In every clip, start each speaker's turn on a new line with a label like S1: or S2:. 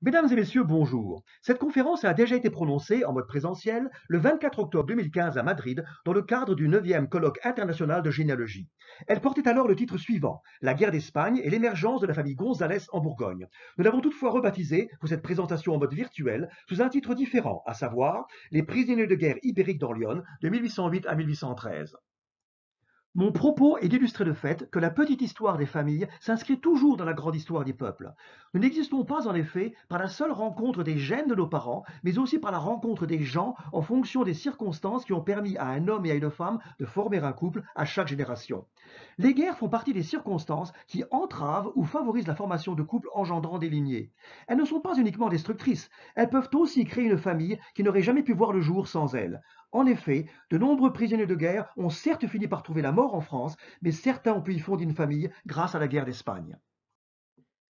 S1: Mesdames et messieurs, bonjour. Cette conférence a déjà été prononcée en mode présentiel le 24 octobre 2015 à Madrid dans le cadre du 9e colloque international de généalogie. Elle portait alors le titre suivant, La guerre d'Espagne et l'émergence de la famille González en Bourgogne. Nous l'avons toutefois rebaptisée pour cette présentation en mode virtuel sous un titre différent, à savoir Les prisonniers de guerre ibériques dans Lyon de 1808 à 1813. Mon propos est d'illustrer le fait que la petite histoire des familles s'inscrit toujours dans la grande histoire des peuples. Nous n'existons pas en effet par la seule rencontre des gènes de nos parents, mais aussi par la rencontre des gens en fonction des circonstances qui ont permis à un homme et à une femme de former un couple à chaque génération. Les guerres font partie des circonstances qui entravent ou favorisent la formation de couples engendrant des lignées. Elles ne sont pas uniquement destructrices, elles peuvent aussi créer une famille qui n'aurait jamais pu voir le jour sans elles. En effet, de nombreux prisonniers de guerre ont certes fini par trouver la mort en France, mais certains ont pu y fonder une famille grâce à la guerre d'Espagne.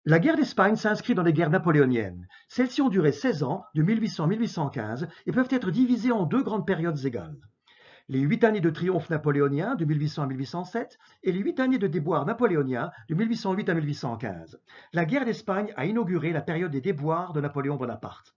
S1: La guerre d'Espagne s'inscrit dans les guerres napoléoniennes. Celles-ci ont duré 16 ans, de 1800 à 1815, et peuvent être divisées en deux grandes périodes égales. Les 8 années de triomphe napoléonien de 1800 à 1807 et les 8 années de déboire napoléonien de 1808 à 1815. La guerre d'Espagne a inauguré la période des déboires de Napoléon Bonaparte.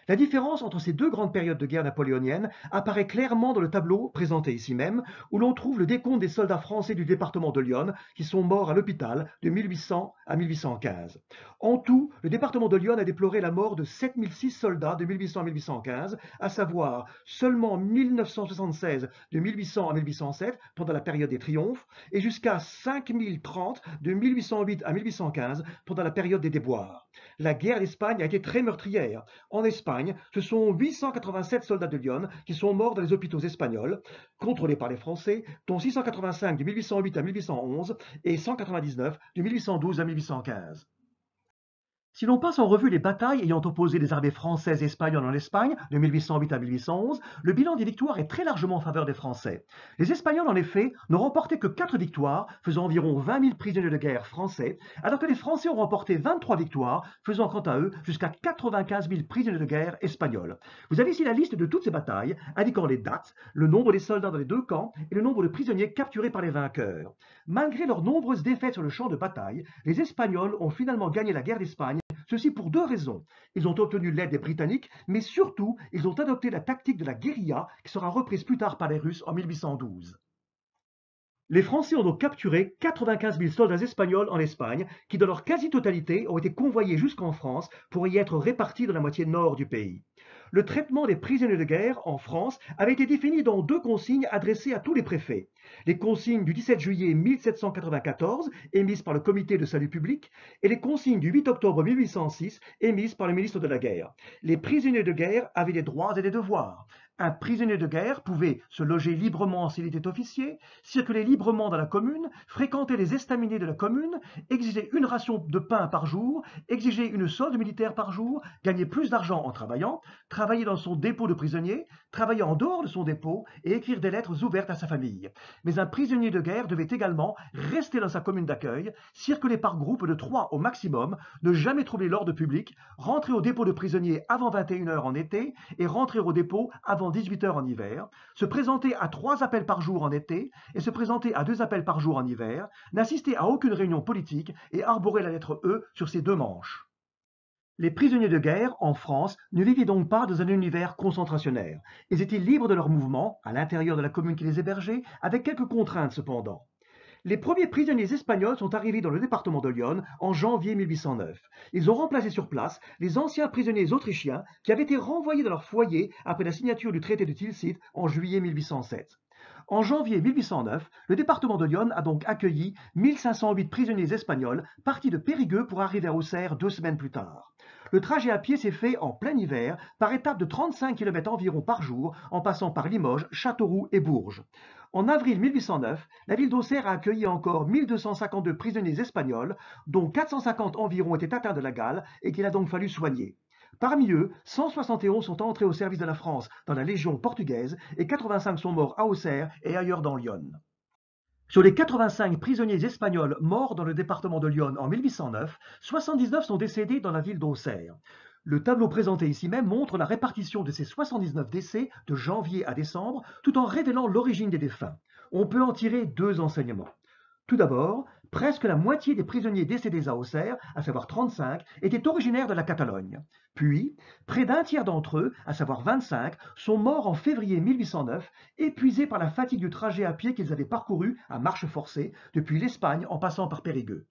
S1: La différence entre ces deux grandes périodes de guerre napoléonienne apparaît clairement dans le tableau présenté ici même, où l'on trouve le décompte des soldats français du département de Lyon qui sont morts à l'hôpital de 1800 à 1815. En tout, le département de Lyon a déploré la mort de 7006 soldats de 1800 à 1815, à savoir seulement 1976 de 1800 à 1807 pendant la période des triomphes, et jusqu'à 5030 de 1808 à 1815 pendant la période des déboires. La guerre d'Espagne a été très meurtrière. En Espagne, ce sont 887 soldats de Lyon qui sont morts dans les hôpitaux espagnols, contrôlés par les Français, dont 685 de 1808 à 1811 et 199 de 1812 à 1815. Si l'on passe en revue les batailles ayant opposé les armées françaises et espagnoles en Espagne de 1808 à 1811, le bilan des victoires est très largement en faveur des Français. Les Espagnols, en effet, n'ont remporté que 4 victoires, faisant environ 20 000 prisonniers de guerre français, alors que les Français ont remporté 23 victoires, faisant quant à eux jusqu'à 95 000 prisonniers de guerre espagnols. Vous avez ici la liste de toutes ces batailles, indiquant les dates, le nombre des soldats dans les deux camps et le nombre de prisonniers capturés par les vainqueurs. Malgré leurs nombreuses défaites sur le champ de bataille, les Espagnols ont finalement gagné la guerre d'Espagne. Ceci pour deux raisons. Ils ont obtenu l'aide des Britanniques, mais surtout, ils ont adopté la tactique de la guérilla qui sera reprise plus tard par les Russes en 1812. Les Français ont donc capturé 95 000 soldats espagnols en Espagne, qui dans leur quasi-totalité ont été convoyés jusqu'en France pour y être répartis dans la moitié nord du pays. Le traitement des prisonniers de guerre en France avait été défini dans deux consignes adressées à tous les préfets. Les consignes du 17 juillet 1794, émises par le Comité de salut public, et les consignes du 8 octobre 1806, émises par le ministre de la Guerre. Les prisonniers de guerre avaient des droits et des devoirs. Un prisonnier de guerre pouvait se loger librement s'il était officier, circuler librement dans la commune, fréquenter les estaminets de la commune, exiger une ration de pain par jour, exiger une solde militaire par jour, gagner plus d'argent en travaillant, travailler dans son dépôt de prisonnier, travailler en dehors de son dépôt et écrire des lettres ouvertes à sa famille. Mais un prisonnier de guerre devait également rester dans sa commune d'accueil, circuler par groupe de 3 au maximum, ne jamais troubler l'ordre public, rentrer au dépôt de prisonnier avant 21 heures en été et rentrer au dépôt avant 18 heures en hiver, se présenter à 3 appels par jour en été et se présenter à 2 appels par jour en hiver, n'assister à aucune réunion politique et arborer la lettre E sur ses deux manches. Les prisonniers de guerre, en France, ne vivaient donc pas dans un univers concentrationnaire. Ils étaient libres de leurs mouvements, à l'intérieur de la commune qui les hébergeait, avec quelques contraintes cependant. Les premiers prisonniers espagnols sont arrivés dans le département de Lyon en janvier 1809. Ils ont remplacé sur place les anciens prisonniers autrichiens qui avaient été renvoyés dans leur foyer après la signature du traité de Tilsit en juillet 1807. En janvier 1809, le département de Lyon a donc accueilli 1508 prisonniers espagnols partis de Périgueux pour arriver à Auxerre 2 semaines plus tard. Le trajet à pied s'est fait en plein hiver, par étapes de 35 km environ par jour, en passant par Limoges, Châteauroux et Bourges. En avril 1809, la ville d'Auxerre a accueilli encore 1252 prisonniers espagnols, dont 450 environ étaient atteints de la gale et qu'il a donc fallu soigner. Parmi eux, 171 sont entrés au service de la France dans la Légion portugaise et 85 sont morts à Auxerre et ailleurs dans Lyon. Sur les 85 prisonniers espagnols morts dans le département de Lyon en 1809, 79 sont décédés dans la ville d'Auxerre. Le tableau présenté ici même montre la répartition de ces 79 décès de janvier à décembre, tout en révélant l'origine des défunts. On peut en tirer deux enseignements. Tout d'abord, Presque la moitié des prisonniers décédés à Auxerre, à savoir 35, étaient originaires de la Catalogne. Puis, près d'un tiers d'entre eux, à savoir 25, sont morts en février 1809, épuisés par la fatigue du trajet à pied qu'ils avaient parcouru à marche forcée depuis l'Espagne en passant par Périgueux.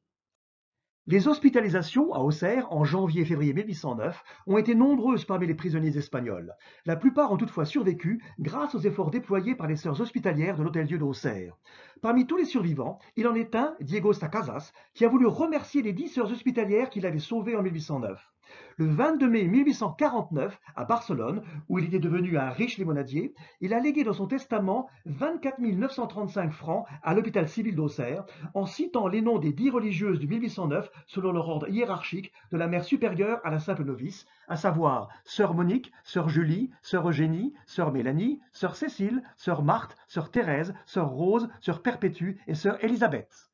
S1: Les hospitalisations à Auxerre en janvier et février 1809 ont été nombreuses parmi les prisonniers espagnols. La plupart ont toutefois survécu grâce aux efforts déployés par les sœurs hospitalières de l'Hôtel-Dieu d'Auxerre. Parmi tous les survivants, il en est un, Diego Sacasas, qui a voulu remercier les 10 sœurs hospitalières qui l'avaient sauvé en 1809. Le 22 mai 1849, à Barcelone, où il était devenu un riche limonadier, il a légué dans son testament 24 935 francs à l'hôpital civil d'Auxerre, en citant les noms des 10 religieuses du 1809 selon leur ordre hiérarchique de la mère supérieure à la simple novice, à savoir sœur Monique, sœur Julie, sœur Eugénie, sœur Mélanie, sœur Cécile, sœur Marthe, sœur Thérèse, sœur Rose, sœur Perpétue et sœur Élisabeth.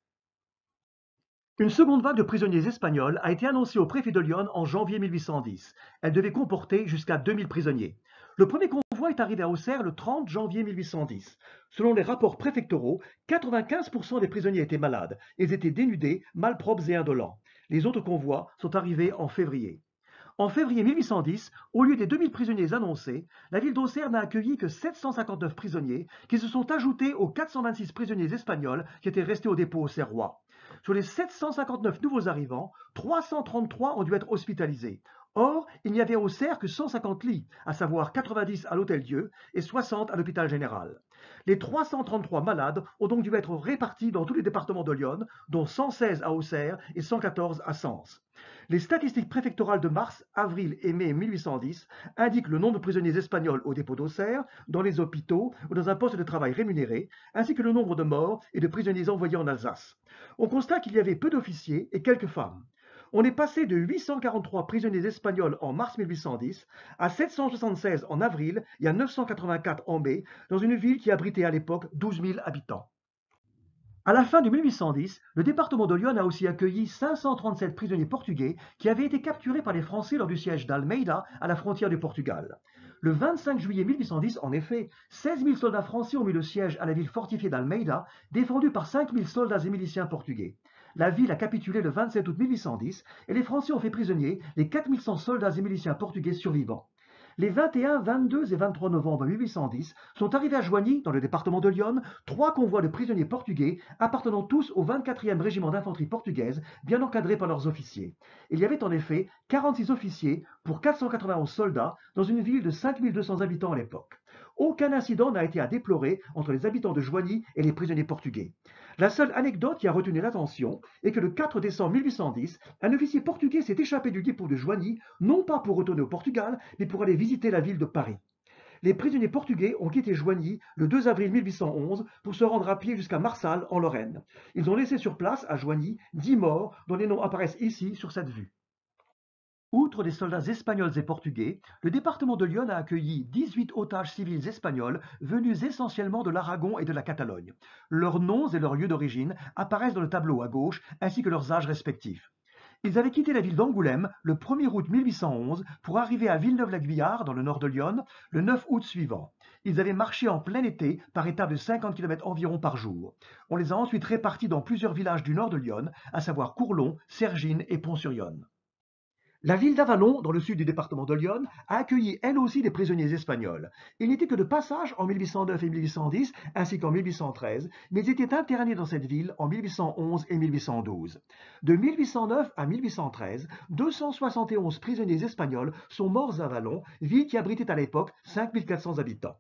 S1: Une seconde vague de prisonniers espagnols a été annoncée au préfet de Lyon en janvier 1810. Elle devait comporter jusqu'à 2000 prisonniers. Le premier convoi est arrivé à Auxerre le 30 janvier 1810. Selon les rapports préfectoraux, 95% des prisonniers étaient malades. Ils étaient dénudés, malpropres et indolents. Les autres convois sont arrivés en février. En février 1810, au lieu des 2000 prisonniers annoncés, la ville d'Auxerre n'a accueilli que 759 prisonniers qui se sont ajoutés aux 426 prisonniers espagnols qui étaient restés au dépôt auxerrois. Sur les 759 nouveaux arrivants, 333 ont dû être hospitalisés. Or, il n'y avait à Auxerre que 150 lits, à savoir 90 à l'Hôtel-Dieu et 60 à l'hôpital général. Les 333 malades ont donc dû être répartis dans tous les départements de Lyon, dont 116 à Auxerre et 114 à Sens. Les statistiques préfectorales de mars, avril et mai 1810 indiquent le nombre de prisonniers espagnols au dépôt d'Auxerre, dans les hôpitaux ou dans un poste de travail rémunéré, ainsi que le nombre de morts et de prisonniers envoyés en Alsace. On constate qu'il y avait peu d'officiers et quelques femmes. On est passé de 843 prisonniers espagnols en mars 1810 à 776 en avril et à 984 en mai, dans une ville qui abritait à l'époque 12 000 habitants. À la fin de 1810, le département de Lyon a aussi accueilli 537 prisonniers portugais qui avaient été capturés par les Français lors du siège d'Almeida à la frontière du Portugal. Le 25 juillet 1810, en effet, 16 000 soldats français ont mis le siège à la ville fortifiée d'Almeida, défendue par 5 000 soldats et miliciens portugais. La ville a capitulé le 27 août 1810 et les Français ont fait prisonniers les 4 100 soldats et miliciens portugais survivants. Les 21, 22 et 23 novembre 1810 sont arrivés à Joigny, dans le département de l'Yonne, 3 convois de prisonniers portugais appartenant tous au 24e régiment d'infanterie portugaise, bien encadrés par leurs officiers. Il y avait en effet 46 officiers pour 491 soldats dans une ville de 5 200 habitants à l'époque. Aucun incident n'a été à déplorer entre les habitants de Joigny et les prisonniers portugais. La seule anecdote qui a retenu l'attention est que le 4 décembre 1810, un officier portugais s'est échappé du dépôt de Joigny, non pas pour retourner au Portugal, mais pour aller visiter la ville de Paris. Les prisonniers portugais ont quitté Joigny le 2 avril 1811 pour se rendre à pied jusqu'à Marsal, en Lorraine. Ils ont laissé sur place, à Joigny, 10 morts, dont les noms apparaissent ici sur cette vue. Outre les soldats espagnols et portugais, le département de Lyon a accueilli 18 otages civils espagnols venus essentiellement de l'Aragon et de la Catalogne. Leurs noms et leurs lieux d'origine apparaissent dans le tableau à gauche, ainsi que leurs âges respectifs. Ils avaient quitté la ville d'Angoulême le 1er août 1811 pour arriver à Villeneuve-la-Guyard, dans le nord de Lyon, le 9 août suivant. Ils avaient marché en plein été par étapes de 50 km environ par jour. On les a ensuite répartis dans plusieurs villages du nord de Lyon, à savoir Courlon, Cergines et Pont-sur-Yonne. La ville d'Avallon, dans le sud du département de Lyon, a accueilli elle aussi des prisonniers espagnols. Ils n'étaient que de passage en 1809 et 1810, ainsi qu'en 1813, mais ils étaient internés dans cette ville en 1811 et 1812. De 1809 à 1813, 271 prisonniers espagnols sont morts à Avallon, ville qui abritait à l'époque 5400 habitants.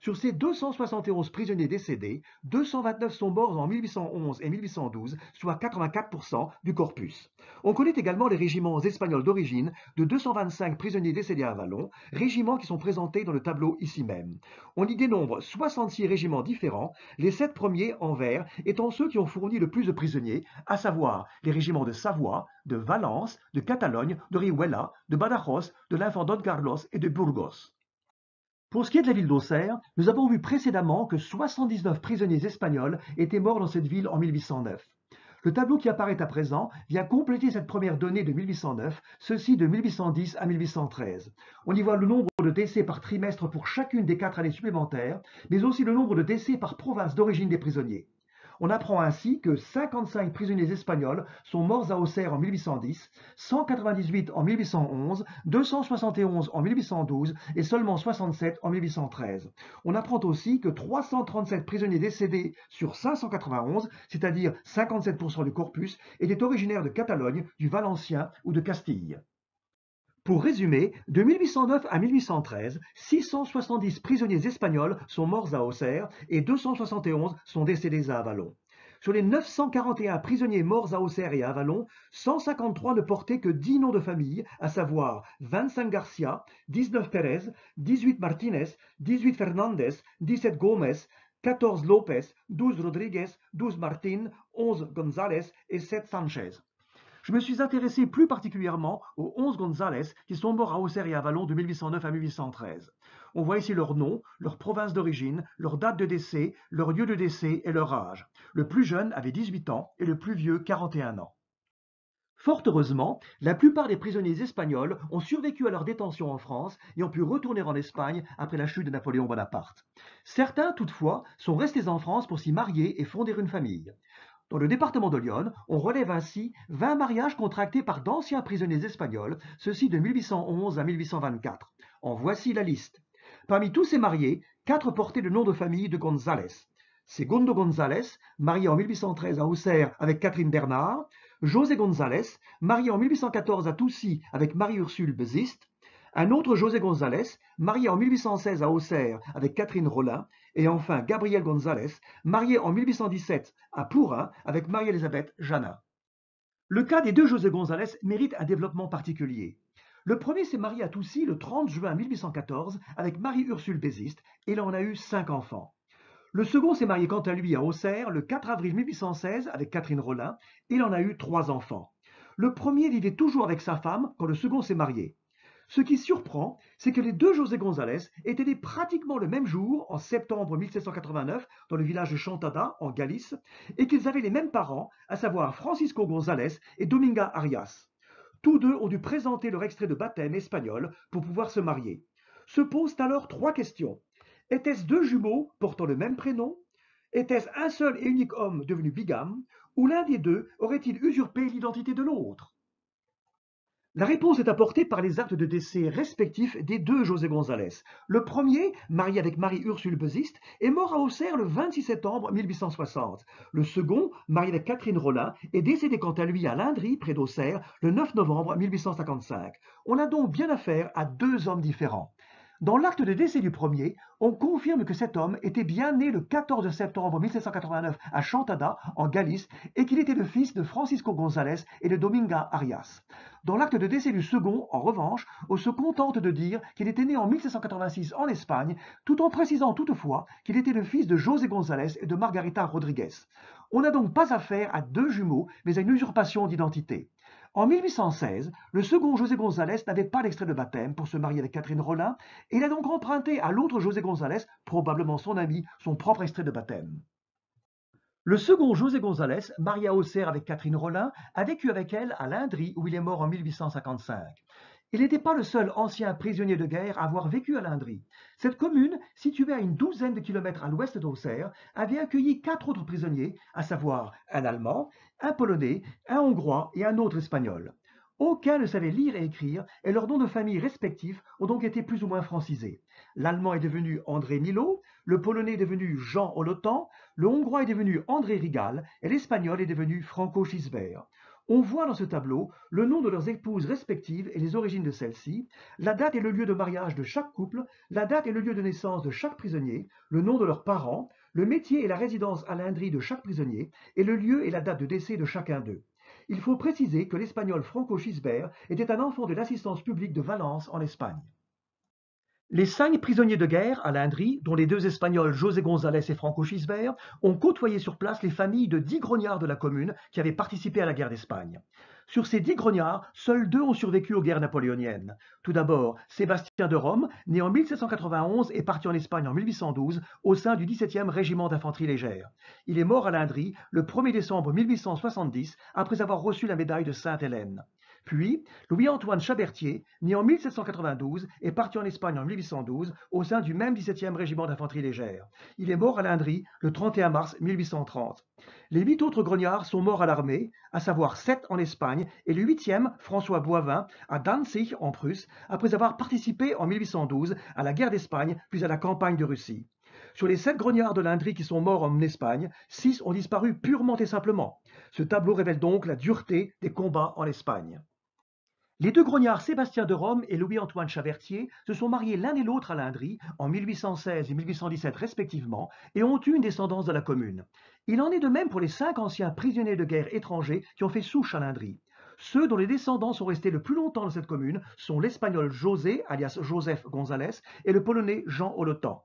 S1: Sur ces 271 prisonniers décédés, 229 sont morts en 1811 et 1812, soit 84% du corpus. On connaît également les régiments espagnols d'origine de 225 prisonniers décédés à Avallon, régiments qui sont présentés dans le tableau ici même. On y dénombre 66 régiments différents, les 7 premiers en vert étant ceux qui ont fourni le plus de prisonniers, à savoir les régiments de Savoie, de Valence, de Catalogne, de Riohuela, de Badajoz, de l'Infant Don Carlos et de Burgos. Pour ce qui est de la ville d'Auxerre, nous avons vu précédemment que 79 prisonniers espagnols étaient morts dans cette ville en 1809. Le tableau qui apparaît à présent vient compléter cette première donnée de 1809, ceci de 1810 à 1813. On y voit le nombre de décès par trimestre pour chacune des 4 années supplémentaires, mais aussi le nombre de décès par province d'origine des prisonniers. On apprend ainsi que 55 prisonniers espagnols sont morts à Auxerre en 1810, 198 en 1811, 271 en 1812 et seulement 67 en 1813. On apprend aussi que 337 prisonniers décédés sur 591, c'est-à-dire 57% du corpus, étaient originaires de Catalogne, du Valencien ou de Castille. Pour résumer, de 1809 à 1813, 670 prisonniers espagnols sont morts à Auxerre et 271 sont décédés à Avallon. Sur les 941 prisonniers morts à Auxerre et à Avallon, 153 ne portaient que 10 noms de famille, à savoir 25 Garcia, 19 Pérez, 18 Martinez, 18 Fernandez, 17 Gómez, 14 López, 12 Rodríguez, 12 Martín, 11 González et 7 Sánchez. Je me suis intéressé plus particulièrement aux 11 González qui sont morts à Auxerre et à Avallon de 1809 à 1813. On voit ici leur nom, leur province d'origine, leur date de décès, leur lieu de décès et leur âge. Le plus jeune avait 18 ans et le plus vieux 41 ans. Fort heureusement, la plupart des prisonniers espagnols ont survécu à leur détention en France et ont pu retourner en Espagne après la chute de Napoléon Bonaparte. Certains, toutefois, sont restés en France pour s'y marier et fonder une famille. Dans le département de l'Yonne, on relève ainsi 20 mariages contractés par d'anciens prisonniers espagnols, ceux-ci de 1811 à 1824. En voici la liste. Parmi tous ces mariés, 4 portaient le nom de famille de González. Segundo González, marié en 1813 à Auxerre avec Catherine Bernard, José González, marié en 1814 à Toucy avec Marie-Ursule Beziste, un autre José González, marié en 1816 à Auxerre avec Catherine Rollin, et enfin Gabriel González, marié en 1817 à Pourin avec Marie-Elisabeth Janin. Le cas des deux José González mérite un développement particulier. Le premier s'est marié à Toucy le 30 juin 1814 avec Marie-Ursule Beziste et il en a eu 5 enfants. Le second s'est marié quant à lui à Auxerre le 4 avril 1816 avec Catherine Rollin et il en a eu 3 enfants. Le premier vivait toujours avec sa femme quand le second s'est marié. Ce qui surprend, c'est que les deux José González étaient nés pratiquement le même jour, en septembre 1789, dans le village de Chantada, en Galice, et qu'ils avaient les mêmes parents, à savoir Francisco González et Dominga Arias. Tous deux ont dû présenter leur extrait de baptême espagnol pour pouvoir se marier. Se posent alors 3 questions. Étaient-ce 2 jumeaux portant le même prénom? Était-ce un seul et unique homme devenu bigame? Ou l'un des deux aurait-il usurpé l'identité de l'autre? La réponse est apportée par les actes de décès respectifs des deux José González. Le premier, marié avec Marie-Ursule Beziste, est mort à Auxerre le 26 septembre 1860. Le second, marié avec Catherine Rollin, est décédé quant à lui à Lindry, près d'Auxerre, le 9 novembre 1855. On a donc bien affaire à 2 hommes différents. Dans l'acte de décès du premier, on confirme que cet homme était bien né le 14 septembre 1789 à Chantada, en Galice, et qu'il était le fils de Francisco González et de Dominga Arias. Dans l'acte de décès du second, en revanche, on se contente de dire qu'il était né en 1786 en Espagne, tout en précisant toutefois qu'il était le fils de José González et de Margarita Rodríguez. On n'a donc pas affaire à 2 jumeaux, mais à une usurpation d'identité. En 1816, le second José González n'avait pas l'extrait de baptême pour se marier avec Catherine Rollin, et il a donc emprunté à l'autre José González, probablement son ami, son propre extrait de baptême. Le second José González, marié à Auxerre avec Catherine Rollin, a vécu avec elle à Lindry où il est mort en 1855. Il n'était pas le seul ancien prisonnier de guerre à avoir vécu à Lindry. Cette commune, située à une douzaine de kilomètres à l'ouest d'Auxerre, avait accueilli 4 autres prisonniers, à savoir un Allemand, un Polonais, un Hongrois et un autre Espagnol. Aucun ne savait lire et écrire, et leurs noms de famille respectifs ont donc été plus ou moins francisés. L'Allemand est devenu André Milo, le Polonais est devenu Jean Holotan, le Hongrois est devenu André Rigal, et l'Espagnol est devenu Franco Gisbert. On voit dans ce tableau le nom de leurs épouses respectives et les origines de celles-ci, la date et le lieu de mariage de chaque couple, la date et le lieu de naissance de chaque prisonnier, le nom de leurs parents, le métier et la résidence à Lindry de chaque prisonnier, et le lieu et la date de décès de chacun d'eux. Il faut préciser que l'Espagnol Franco Gisbert était un enfant de l'assistance publique de Valence en Espagne. Les 5 prisonniers de guerre à Lindry, dont les 2 Espagnols José González et Franco Gisbert, ont côtoyé sur place les familles de 10 grognards de la commune qui avaient participé à la guerre d'Espagne. Sur ces 10 grognards, seuls 2 ont survécu aux guerres napoléoniennes. Tout d'abord, Sébastien de Rome, né en 1791 et parti en Espagne en 1812 au sein du 17e régiment d'infanterie légère. Il est mort à Lindry le 1er décembre 1870 après avoir reçu la médaille de Sainte-Hélène. Puis, Louis-Antoine Chabertier, né en 1792, est parti en Espagne en 1812 au sein du même 17e régiment d'infanterie légère. Il est mort à Lindry le 31 mars 1830. Les 8 autres grognards sont morts à l'armée, à savoir 7 en Espagne et le 8e, François Boivin, à Danzig en Prusse, après avoir participé en 1812 à la guerre d'Espagne puis à la campagne de Russie. Sur les 7 grognards de Lindry qui sont morts en Espagne, 6 ont disparu purement et simplement. Ce tableau révèle donc la dureté des combats en Espagne. Les deux grognards Sébastien de Rome et Louis-Antoine Chabertier se sont mariés l'un et l'autre à Lindry en 1816 et 1817 respectivement et ont eu une descendance de la commune. Il en est de même pour les 5 anciens prisonniers de guerre étrangers qui ont fait souche à Lindry. Ceux dont les descendants sont restés le plus longtemps dans cette commune sont l'espagnol José, alias Joseph González, et le polonais Jean Holotan.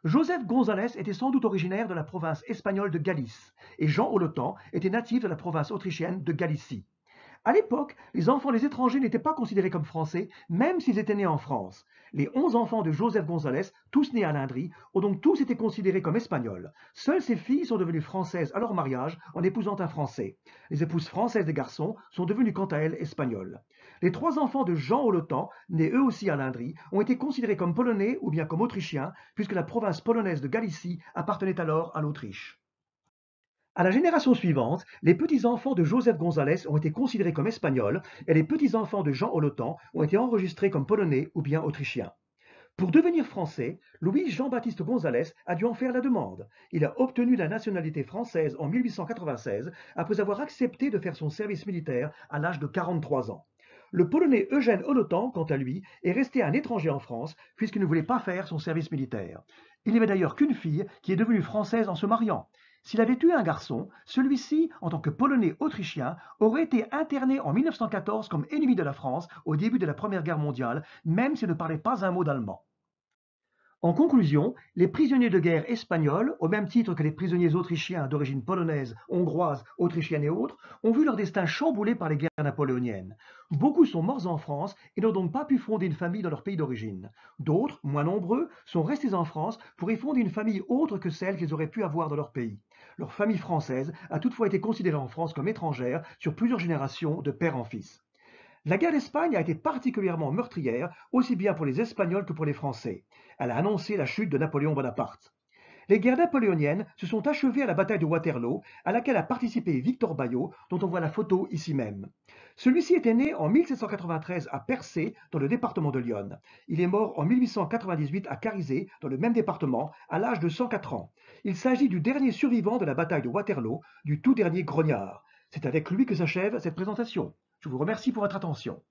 S1: Joseph González était sans doute originaire de la province espagnole de Galice, et Jean Holotan était natif de la province autrichienne de Galicie. À l'époque, les enfants des étrangers n'étaient pas considérés comme français, même s'ils étaient nés en France. Les 11 enfants de Joseph González, tous nés à Lindry, ont donc tous été considérés comme espagnols. Seules ses filles sont devenues françaises à leur mariage en épousant un Français. Les épouses françaises des garçons sont devenues quant à elles espagnoles. Les 3 enfants de Jean Holotan, nés eux aussi à Lindry, ont été considérés comme polonais ou bien comme autrichiens, puisque la province polonaise de Galicie appartenait alors à l'Autriche. À la génération suivante, les petits-enfants de Joseph González ont été considérés comme espagnols et les petits-enfants de Jean Holotan ont été enregistrés comme polonais ou bien autrichiens. Pour devenir français, Louis Jean-Baptiste González a dû en faire la demande. Il a obtenu la nationalité française en 1896 après avoir accepté de faire son service militaire à l'âge de 43 ans. Le polonais Eugène Holotan, quant à lui, est resté un étranger en France puisqu'il ne voulait pas faire son service militaire. Il n'y avait d'ailleurs qu'une fille qui est devenue française en se mariant. S'il avait eu un garçon, celui-ci, en tant que Polonais autrichien, aurait été interné en 1914 comme ennemi de la France au début de la Première Guerre mondiale, même s'il ne parlait pas un mot d'allemand. En conclusion, les prisonniers de guerre espagnols, au même titre que les prisonniers autrichiens d'origine polonaise, hongroise, autrichienne et autres, ont vu leur destin chamboulé par les guerres napoléoniennes. Beaucoup sont morts en France et n'ont donc pas pu fonder une famille dans leur pays d'origine. D'autres, moins nombreux, sont restés en France pour y fonder une famille autre que celle qu'ils auraient pu avoir dans leur pays. Leur famille française a toutefois été considérée en France comme étrangère sur plusieurs générations de père en fils. La guerre d'Espagne a été particulièrement meurtrière, aussi bien pour les Espagnols que pour les Français. Elle a annoncé la chute de Napoléon Bonaparte. Les guerres napoléoniennes se sont achevées à la bataille de Waterloo, à laquelle a participé Victor Baillot, dont on voit la photo ici même. Celui-ci était né en 1793 à Percé, dans le département de l'Yonne. Il est mort en 1898 à Carizé, dans le même département, à l'âge de 104 ans. Il s'agit du dernier survivant de la bataille de Waterloo, du tout dernier grognard. C'est avec lui que s'achève cette présentation. Je vous remercie pour votre attention.